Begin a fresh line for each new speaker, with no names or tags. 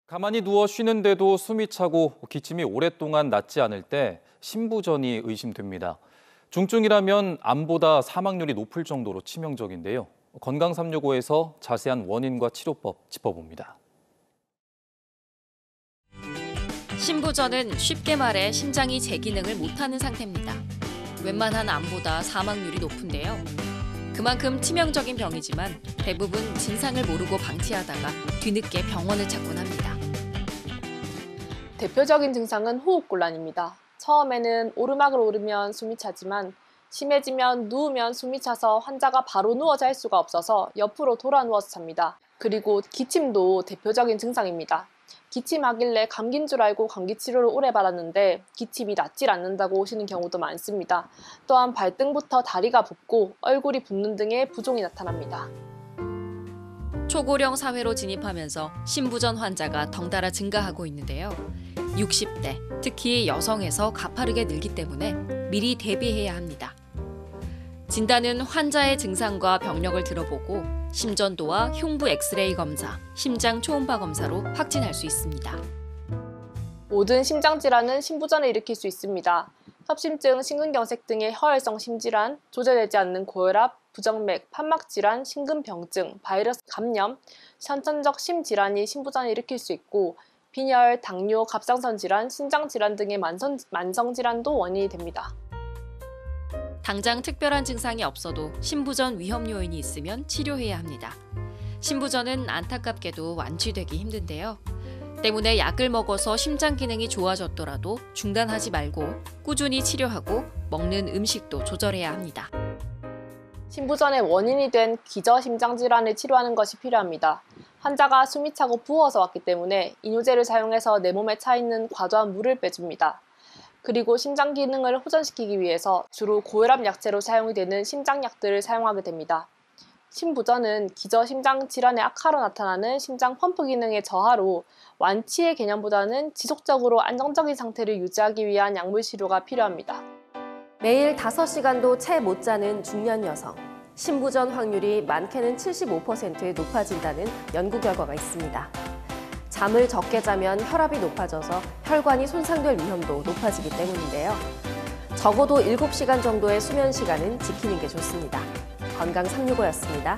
가만히 누워 쉬는데도 숨이 차고 기침이 오랫동안 낫지 않을 때 심부전이 의심됩니다. 중증이라면 암보다 사망률이 높을 정도로 치명적인데요. 건강365에서 자세한 원인과 치료법 짚어봅니다.
심부전은 쉽게 말해 심장이 제 기능을 못하는 상태입니다. 웬만한 암보다 사망률이 높은데요. 그만큼 치명적인 병이지만 대부분 증상을 모르고 방치하다가 뒤늦게 병원을 찾곤 합니다.
대표적인 증상은 호흡곤란입니다. 처음에는 오르막을 오르면 숨이 차지만 심해지면 누우면 숨이 차서 환자가 바로 누워 잘 수가 없어서 옆으로 돌아 누워서 잡니다. 그리고 기침도 대표적인 증상입니다. 기침하길래 감기인 줄 알고 감기 치료를 오래 받았는데 기침이 낫질 않는다고 오시는 경우도 많습니다. 또한 발등부터 다리가 붓고 얼굴이 붓는 등의 부종이 나타납니다.
초고령 사회로 진입하면서 심부전 환자가 덩달아 증가하고 있는데요. 60대, 특히 여성에서 가파르게 늘기 때문에 미리 대비해야 합니다. 진단은 환자의 증상과 병력을 들어보고 심전도와 흉부 엑스레이 검사, 심장 초음파 검사로 확진할 수 있습니다.
모든 심장 질환은 심부전을 일으킬 수 있습니다. 협심증, 심근경색 등의 허혈성 심질환, 조절되지 않는 고혈압, 부정맥, 판막질환, 심근병증, 바이러스 감염, 선천적 심질환이 심부전을 일으킬 수 있고 빈혈, 당뇨, 갑상선 질환, 신장 질환 등의 만성 질환도 원인이 됩니다.
당장 특별한 증상이 없어도 심부전 위험 요인이 있으면 치료해야 합니다. 심부전은 안타깝게도 완치되기 힘든데요. 때문에 약을 먹어서 심장 기능이 좋아졌더라도 중단하지 말고 꾸준히 치료하고 먹는 음식도 조절해야 합니다.
심부전의 원인이 된 기저심장 질환을 치료하는 것이 필요합니다. 환자가 숨이 차고 부어서 왔기 때문에 이뇨제를 사용해서 내 몸에 차 있는 과도한 물을 빼줍니다. 그리고 심장 기능을 호전시키기 위해서 주로 고혈압 약제로 사용이 되는 심장약들을 사용하게 됩니다. 심부전은 기저심장 질환의 악화로 나타나는 심장 펌프 기능의 저하로 완치의 개념보다는 지속적으로 안정적인 상태를 유지하기 위한 약물 치료가 필요합니다.
매일 5시간도 채 못 자는 중년 여성. 심부전 확률이 많게는 75%에 높아진다는 연구 결과가 있습니다. 잠을 적게 자면 혈압이 높아져서 혈관이 손상될 위험도 높아지기 때문인데요. 적어도 7시간 정도의 수면 시간은 지키는 게 좋습니다. 건강365였습니다.